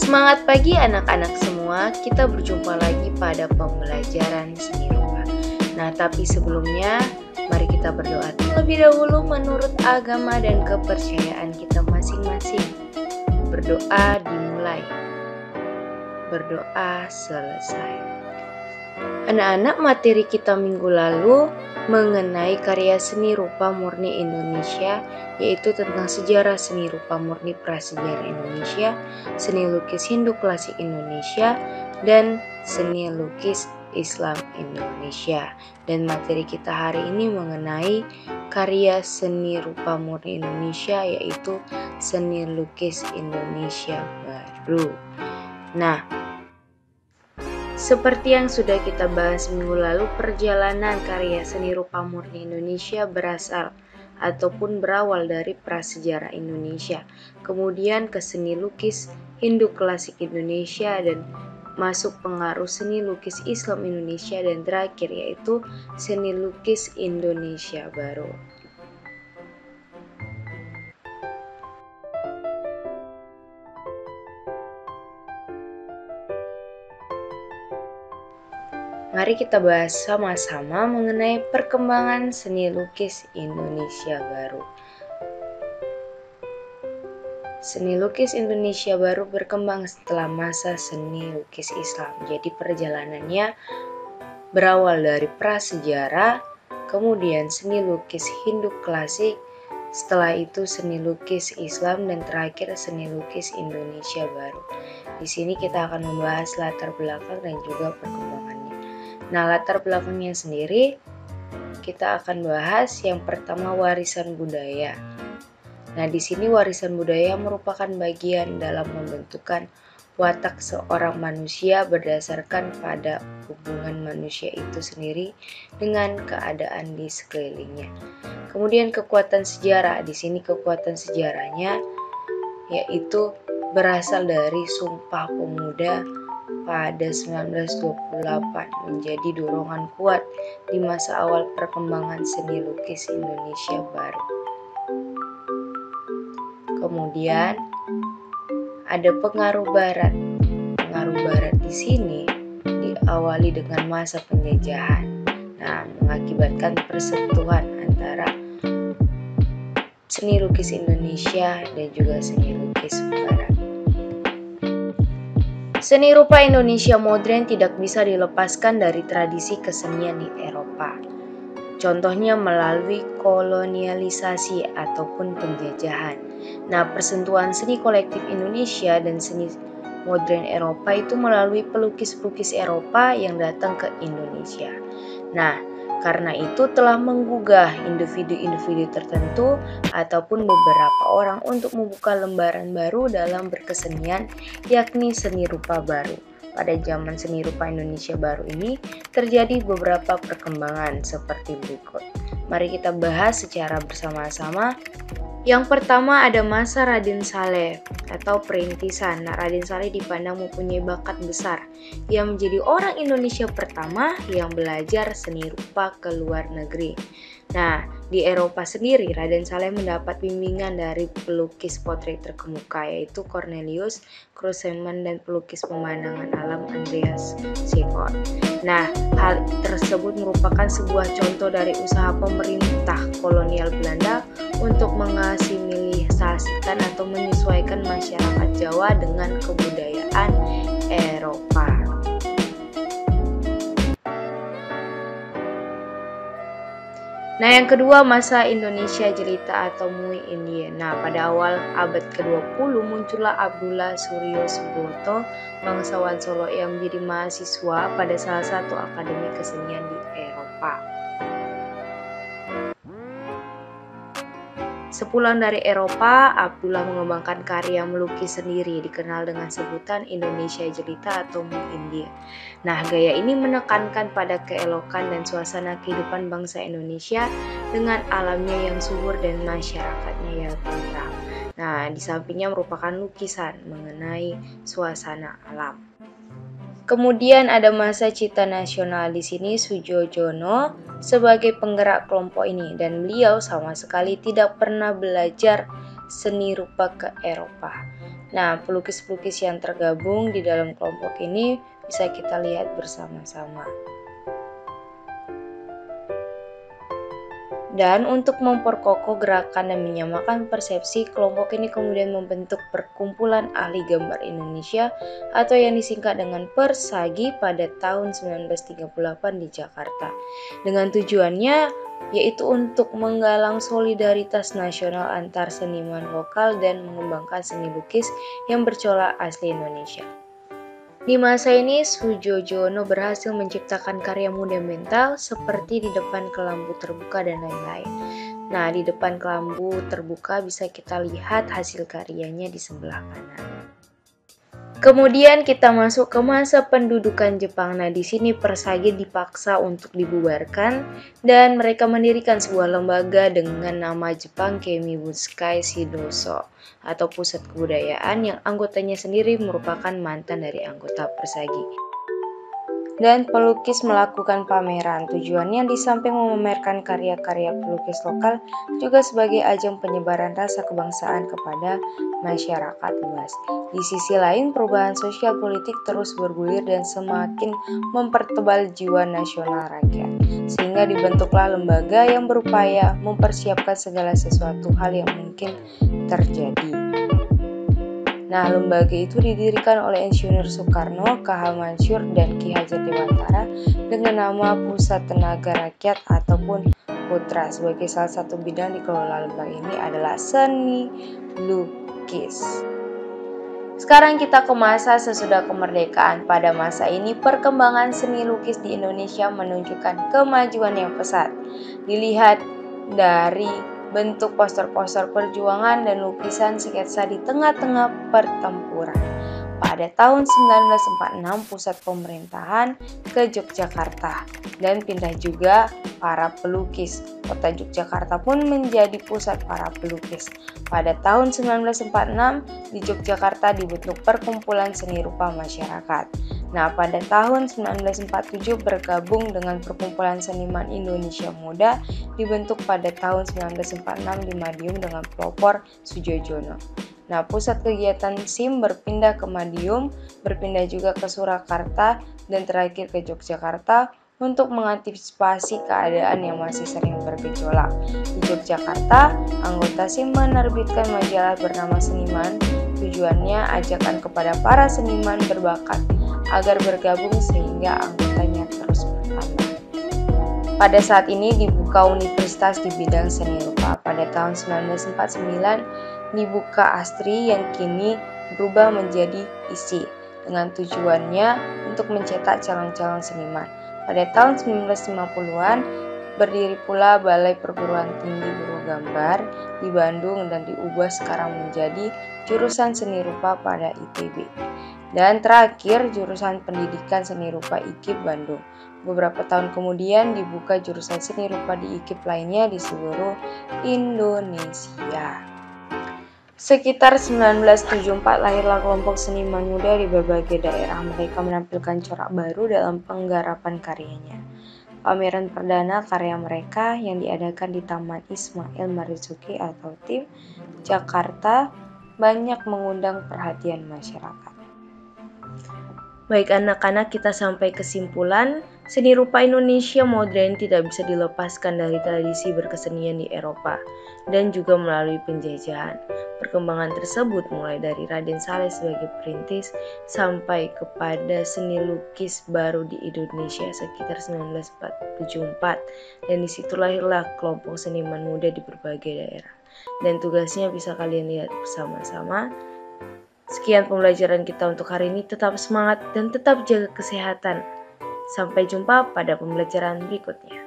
Semangat pagi anak-anak semua, kita berjumpa lagi pada pembelajaran seni rupa. Nah, tapi sebelumnya, mari kita berdoa terlebih dahulu menurut agama dan kepercayaan kita masing-masing. Berdoa dimulai, berdoa selesai. Anak-anak, materi kita minggu lalu mengenai karya seni rupa murni Indonesia, yaitu tentang sejarah seni rupa murni prasejarah Indonesia, seni lukis Hindu klasik Indonesia, dan seni lukis Islam Indonesia. Dan materi kita hari ini mengenai karya seni rupa murni Indonesia, yaitu seni lukis Indonesia baru. Nah, seperti yang sudah kita bahas minggu lalu, perjalanan karya seni rupa murni Indonesia berasal ataupun berawal dari prasejarah Indonesia, kemudian ke seni lukis Hindu klasik Indonesia, dan masuk pengaruh seni lukis Islam Indonesia, dan terakhir yaitu seni lukis Indonesia baru. Mari kita bahas sama-sama mengenai perkembangan seni lukis Indonesia baru. Seni lukis Indonesia baru berkembang setelah masa seni lukis Islam. Jadi perjalanannya berawal dari prasejarah, kemudian seni lukis Hindu klasik, setelah itu seni lukis Islam, dan terakhir seni lukis Indonesia baru. Di sini kita akan membahas latar belakang dan juga perkembangannya. Nah, latar belakangnya sendiri kita akan bahas yang pertama, warisan budaya. Nah, di sini warisan budaya merupakan bagian dalam membentukkan watak seorang manusia berdasarkan pada hubungan manusia itu sendiri dengan keadaan di sekelilingnya. Kemudian kekuatan sejarah. Di sini kekuatan sejarahnya yaitu berasal dari Sumpah Pemuda pada 1928, menjadi dorongan kuat di masa awal perkembangan seni lukis Indonesia baru. Kemudian ada pengaruh Barat. Pengaruh Barat di sini diawali dengan masa penjajahan. Nah, mengakibatkan persentuhan antara seni lukis Indonesia dan juga seni lukis Barat. Seni rupa Indonesia modern tidak bisa dilepaskan dari tradisi kesenian di Eropa. Contohnya melalui kolonialisasi ataupun penjajahan. Nah, persentuhan seni kolektif Indonesia dan seni modern Eropa itu melalui pelukis-pelukis Eropa yang datang ke Indonesia. Nah, karena itu telah menggugah individu-individu tertentu ataupun beberapa orang untuk membuka lembaran baru dalam berkesenian, yakni seni rupa baru. Pada zaman seni rupa Indonesia baru ini terjadi beberapa perkembangan seperti berikut. Mari kita bahas secara bersama-sama. Yang pertama ada masa Raden Saleh atau perintisan. Nah, Raden Saleh dipandang mempunyai bakat besar. Ia menjadi orang Indonesia pertama yang belajar seni rupa ke luar negeri. Nah, di Eropa sendiri Raden Saleh mendapat bimbingan dari pelukis potret terkemuka yaitu Cornelius Cruyff-Schumann dan pelukis pemandangan alam Andreas Seckort. Nah, hal tersebut merupakan sebuah contoh dari usaha pemerintah kolonial Belanda untuk mengasimilisasikan atau menyesuaikan masyarakat Jawa dengan kebudayaan Eropa. Nah, yang kedua masa Indonesia Jelita atau Muy India. Nah, pada awal abad ke-20 muncullah Abdullah Suryo Suboto, bangsawan Solo yang menjadi mahasiswa pada salah satu akademi kesenian di Eropa. Sepulang dari Eropa, Abdullah mengembangkan karya melukis sendiri dikenal dengan sebutan Indonesia Jelita atau Muy India. Nah, gaya ini menekankan pada keelokan dan suasana kehidupan bangsa Indonesia dengan alamnya yang subur dan masyarakatnya yang tenang. Nah, di sampingnya merupakan lukisan mengenai suasana alam. Kemudian ada masa Cita Nasional. Di sini Soejojono sebagai penggerak kelompok ini, dan beliau sama sekali tidak pernah belajar seni rupa ke Eropa. Nah, pelukis-pelukis yang tergabung di dalam kelompok ini bisa kita lihat bersama-sama. Dan untuk memperkokoh gerakan dan menyamakan persepsi, kelompok ini kemudian membentuk Perkumpulan Ahli Gambar Indonesia atau yang disingkat dengan Persagi pada tahun 1938 di Jakarta. Dengan tujuannya yaitu untuk menggalang solidaritas nasional antar seniman lokal dan mengembangkan seni lukis yang bercorak asli Indonesia. Di masa ini, Sujojono berhasil menciptakan karya monumental seperti Di Depan Kelambu Terbuka dan lain-lain. Nah, di depan kelambu terbuka bisa kita lihat hasil karyanya di sebelah kanan. Kemudian kita masuk ke masa pendudukan Jepang. Nah, di sini Persagi dipaksa untuk dibubarkan dan mereka mendirikan sebuah lembaga dengan nama Jepang Kemibutsukai Shidoso atau pusat kebudayaan yang anggotanya sendiri merupakan mantan dari anggota Persagi. Dan pelukis melakukan pameran. Tujuannya di samping memamerkan karya-karya pelukis lokal juga sebagai ajang penyebaran rasa kebangsaan kepada masyarakat luas. Di sisi lain, perubahan sosial politik terus bergulir dan semakin mempertebal jiwa nasional rakyat. Sehingga dibentuklah lembaga yang berupaya mempersiapkan segala sesuatu hal yang mungkin terjadi. Nah, lembaga itu didirikan oleh Insinyur Soekarno, K.H. Mansur, dan Ki Hajar Dewantara dengan nama Pusat Tenaga Rakyat ataupun Putra. Sebagai salah satu bidang dikelola lembaga ini adalah seni lukis. Sekarang kita ke masa sesudah kemerdekaan. Pada masa ini, perkembangan seni lukis di Indonesia menunjukkan kemajuan yang pesat. Dilihat dari bentuk poster-poster perjuangan dan lukisan sketsa di tengah-tengah pertempuran. Pada tahun 1946 pusat pemerintahan ke Yogyakarta dan pindah juga para pelukis. Kota Yogyakarta pun menjadi pusat para pelukis. Pada tahun 1946 di Yogyakarta dibentuk Perkumpulan Seni Rupa Masyarakat. Nah, pada tahun 1947 bergabung dengan Perkumpulan Seniman Indonesia Muda dibentuk pada tahun 1946 di Madiun dengan pelopor Sujojono. Nah, pusat kegiatan SIM berpindah ke Madiun, berpindah juga ke Surakarta, dan terakhir ke Yogyakarta untuk mengantisipasi keadaan yang masih sering bergejolak. Di Yogyakarta, anggota SIM menerbitkan majalah bernama Seniman. Tujuannya ajakan kepada para seniman berbakat agar bergabung sehingga anggotanya terus bertambah. Pada saat ini dibuka universitas di bidang seni rupa. Pada tahun 1949 dibuka ASTRI yang kini berubah menjadi ISI dengan tujuannya untuk mencetak calon-calon seniman. Pada tahun 1950-an berdiri pula Balai Perguruan Tinggi Guru Gambar di Bandung dan diubah sekarang menjadi jurusan seni rupa pada ITB. Dan terakhir jurusan pendidikan seni rupa IKIP Bandung. Beberapa tahun kemudian dibuka jurusan seni rupa di IKIP lainnya di seluruh Indonesia. Sekitar 1974 lahirlah kelompok seniman muda di berbagai daerah. Mereka menampilkan corak baru dalam penggarapan karyanya. Pameran perdana karya mereka yang diadakan di Taman Ismail Marzuki atau TIM, Jakarta banyak mengundang perhatian masyarakat. Baik anak-anak, kita sampai kesimpulan, seni rupa Indonesia modern tidak bisa dilepaskan dari tradisi berkesenian di Eropa dan juga melalui penjajahan. Perkembangan tersebut mulai dari Raden Saleh sebagai perintis sampai kepada seni lukis baru di Indonesia sekitar 1974 dan disitu lahirlah kelompok seniman muda di berbagai daerah. Dan tugasnya bisa kalian lihat bersama-sama. Sekian pembelajaran kita untuk hari ini. Tetap semangat dan tetap jaga kesehatan. Sampai jumpa pada pembelajaran berikutnya.